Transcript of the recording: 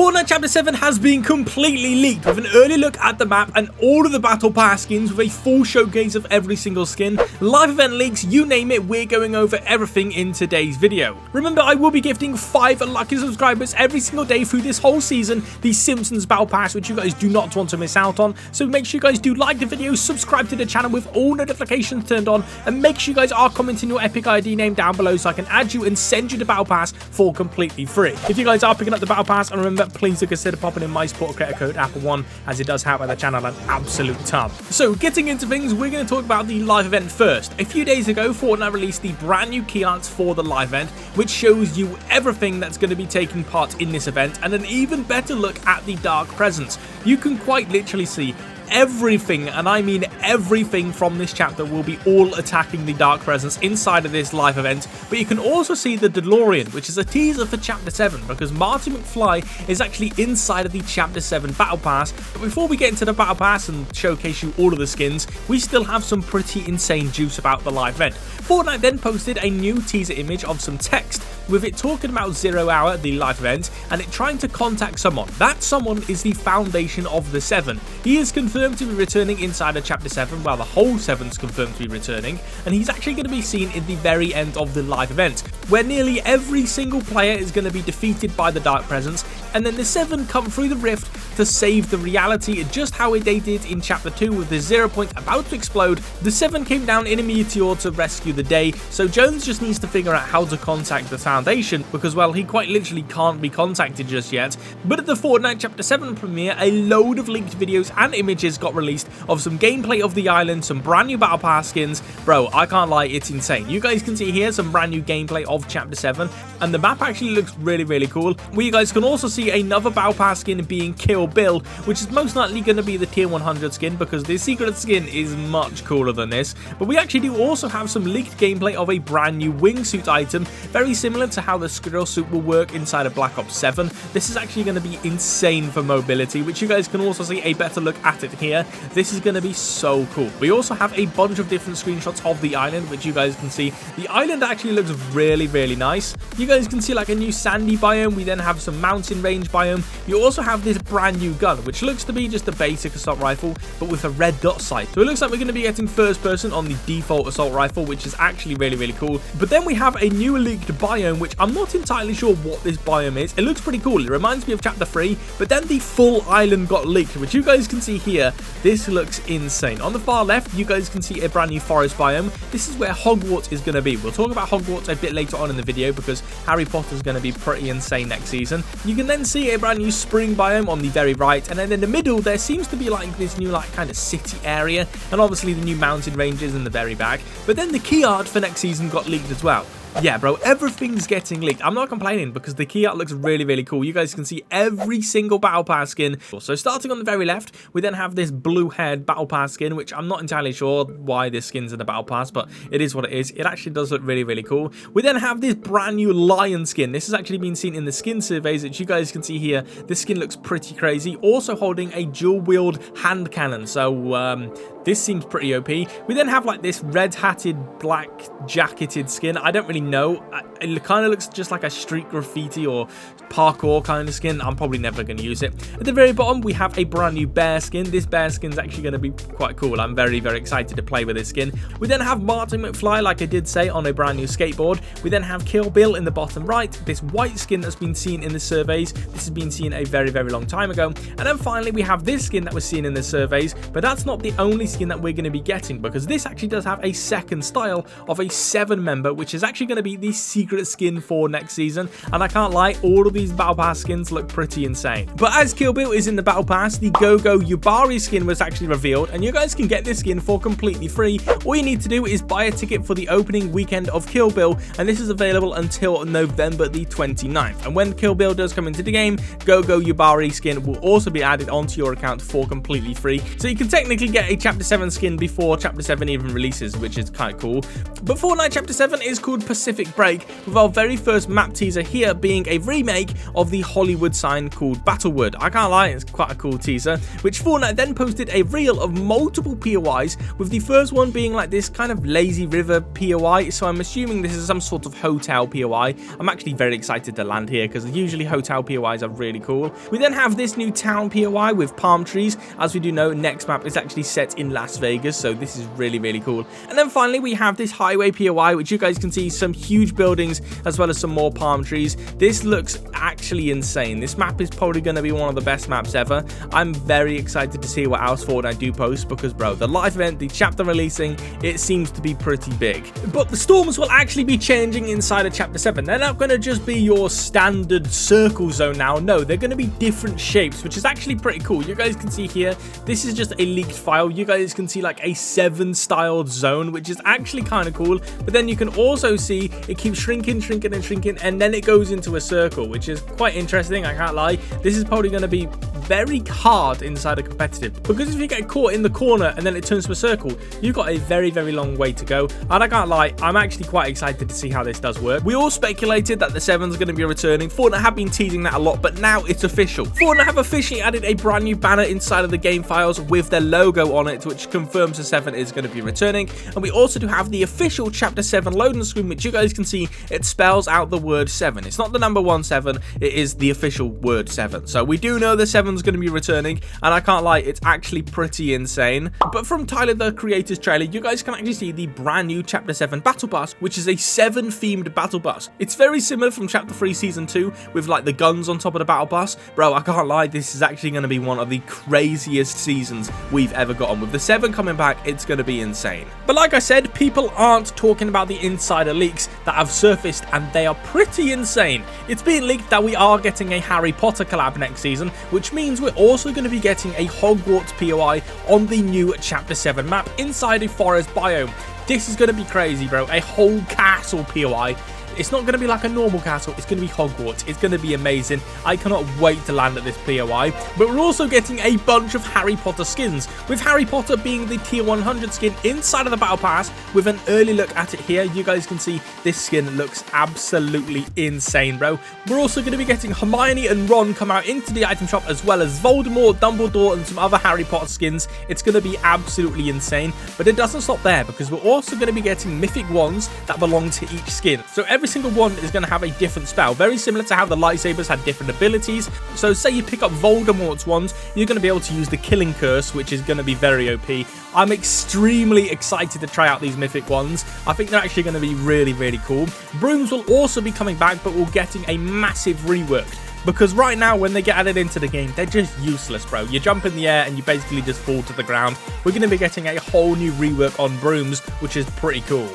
Fortnite Chapter 7 has been completely leaked with an early look at the map and all of the Battle Pass skins with a full showcase of every single skin, live event leaks, you name it, we're going over everything in today's video. Remember, I will be gifting 5 lucky subscribers every single day through this whole season, the Simpsons Battle Pass, which you guys do not want to miss out on. So make sure you guys do like the video, subscribe to the channel with all notifications turned on, and make sure you guys are commenting your epic ID name down below so I can add you and send you the Battle Pass for completely free. If you guys are picking up the Battle Pass, and remember, please do consider popping in my support creator code Apple1, as it does help out the channel an absolute ton. So getting into things, we're going to talk about the live event first. A few days ago, Fortnite released the brand new key arts for the live event, which shows you everything that's going to be taking part in this event, and an even better look at the dark presence. You can quite literally see everything, and I mean everything from this chapter will be all attacking the dark presence inside of this live event, but you can also see the DeLorean, which is a teaser for Chapter 7, because Marty McFly is actually inside of the Chapter 7 Battle Pass. But before we get into the Battle Pass and showcase you all of the skins, we still have some pretty insane juice about the live event. Fortnite then posted a new teaser image of some text, with it talking about 0 Hour, the live event, and it trying to contact someone. That someone is the foundation of the 7. He is confirmed to be returning inside of Chapter 7, while the whole 7's confirmed to be returning, and he's actually going to be seen in the very end of the live event, where nearly every single player is going to be defeated by the dark presence, and then the 7 come through the rift to save the reality, just how they did in Chapter 2 with the 0 point about to explode. The 7 came down in a meteor to rescue the day, so Jones just needs to figure out how to contact the foundation, because, well, he quite literally can't be contacted just yet. But at the Fortnite Chapter 7 premiere, a load of leaked videos and images got released of some gameplay of the island, some brand new Battle Pass skins. Bro, I can't lie, it's insane. You guys can see here some brand new gameplay of Chapter 7, and the map actually looks really cool. Where you guys can also see another Battle Pass skin being Kill Bill, which is most likely going to be the tier 100 skin, because the secret skin is much cooler than this. But we actually do also have some leaked gameplay of a brand new wingsuit item, very similar to how the Skrill suit will work inside of Black Ops 7. This is actually going to be insane for mobility, which you guys can also see a better look at it here. This is going to be so cool. We also have a bunch of different screenshots of the island, which you guys can see. The island actually looks really nice. You guys can see like a new sandy biome. We then have some mountain range biome. You also have this brand new gun, which looks to be just a basic assault rifle, but with a red dot sight. So it looks like we're going to be getting first person on the default assault rifle, which is actually really cool. But then we have a new leaked biome, which I'm not entirely sure what this biome is. It looks pretty cool. It reminds me of Chapter 3, but then the full island got leaked, which you guys can see here. This looks insane. On the far left, you guys can see a brand new forest biome. This is where Hogwarts is going to be. We'll talk about Hogwarts a bit later on in the video, because Harry Potter is going to be pretty insane next season. You can then see a brand new spring biome on the very right, and then in the middle there seems to be like this new like kind of city area, and obviously the new mountain ranges in the very back. But then the key art for next season got leaked as well. Yeah, bro, everything's getting leaked. I'm not complaining, because the key art looks really cool. You guys can see every single Battle Pass skin. So starting on the very left, we then have this blue-haired Battle Pass skin, which I'm not entirely sure why this skin's in the Battle Pass, but it is what it is. It actually does look really cool. We then have this brand new lion skin. This has actually been seen in the skin surveys, which you guys can see here. This skin looks pretty crazy. Also holding a dual-wield hand cannon. So, this seems pretty OP. We then have like this red-hatted, black jacketed skin. I don't really know. It kind of looks just like a street graffiti or parkour kind of skin. I'm probably never going to use it. At the very bottom, we have a brand new bear skin. This bear skin is actually going to be quite cool. I'm very excited to play with this skin. We then have Marty McFly, like I did say, on a brand new skateboard. We then have Kill Bill in the bottom right. This white skin that's been seen in the surveys. This has been seen a very long time ago. And then finally, we have this skin that was seen in the surveys. But that's not the only skin that we're going to be getting, because this actually does have a second style of a 7 member, which is actually going to be the secret skin for next season. And I can't lie, all of these Battle Pass skins look pretty insane. But as Kill Bill is in the Battle Pass, the Go-Go Yubari skin was actually revealed, and you guys can get this skin for completely free. All you need to do is buy a ticket for the opening weekend of Kill Bill, and this is available until November the 29th. And when Kill Bill does come into the game, Go-Go Yubari skin will also be added onto your account for completely free. So you can technically get a Chapter Chapter 7 skin before Chapter 7 even releases, which is kind of cool. But Fortnite Chapter 7 is called Pacific Break, with our very first map teaser here being a remake of the Hollywood sign called Battlewood. I can't lie, it's quite a cool teaser, which Fortnite then posted a reel of multiple POIs, with the first one being like this kind of lazy river POI, so I'm assuming this is some sort of hotel POI. I'm actually very excited to land here because usually hotel POIs are really cool. We then have this new town POI with palm trees. As we do know, next map is actually set in Las Vegas, so this is really cool. And then finally we have this highway POI, which you guys can see some huge buildings as well as some more palm trees. This looks actually insane. This map is probably going to be one of the best maps ever. I'm very excited to see what else Fortnite do post because, bro, the live event, the chapter releasing, it seems to be pretty big. But the storms will actually be changing inside of Chapter 7. They're not going to just be your standard circle zone now. No, they're going to be different shapes, which is actually pretty cool. You guys can see here, this is just a leaked file. You guys can see like a 7 styled zone, which is actually kind of cool. But then you can also see it keeps shrinking, and then it goes into a circle, which is quite interesting. I can't lie. This is probably going to be very hard inside a competitive, because if you get caught in the corner and then it turns to a circle, you've got a very long way to go. And I can't lie, I'm actually quite excited to see how this does work. We all speculated that the 7's going to be returning. Fortnite have been teasing that a lot, but now it's official. Fortnite have officially added a brand new banner inside of the game files with their logo on it, which confirms the 7 is going to be returning. And we also do have the official Chapter 7 loading screen, which you guys can see, it spells out the word 7. It's not the number 17, it is the official word 7. So we do know the 7's going to be returning, and I can't lie, it's actually pretty insane. But from Tyler the Creator's trailer, you guys can actually see the brand new Chapter 7 Battle Pass, which is a 7 themed Battle Pass. It's very similar from Chapter 3 Season 2 with like the guns on top of the Battle Pass. Bro, I can't lie, this is actually going to be one of the craziest seasons we've ever gotten. With the 7 coming back, it's going to be insane. But like I said, people aren't talking about the insider leaks that have surfaced, and they are pretty insane. It's been leaked that we are getting a Harry Potter collab next season, which means we're also going to be getting a Hogwarts POI on the new Chapter 7 map inside a forest biome. This is going to be crazy, bro. A whole castle POI. It's not going to be like a normal castle, it's going to be Hogwarts. It's going to be amazing. I cannot wait to land at this POI. But we're also getting a bunch of Harry Potter skins, with Harry Potter being the tier 100 skin inside of the Battle Pass. With an early look at it here, you guys can see this skin looks absolutely insane, bro. We're also going to be getting Hermione and Ron come out into the item shop, as well as Voldemort, Dumbledore, and some other Harry Potter skins. It's going to be absolutely insane. But it doesn't stop there, because we're also going to be getting mythic wands that belong to each skin. So every single wand is going to have a different spell, very similar to how the lightsabers had different abilities. So say you pick up Voldemort's wand, you're going to be able to use the killing curse, which is going to be very OP. I'm extremely excited to try out these mythic wands. I think they're actually going to be really cool. Brooms will also be coming back, but we're getting a massive rework, because right now when they get added into the game, they're just useless, bro. You jump in the air and you basically just fall to the ground. We're going to be getting a whole new rework on brooms, which is pretty cool.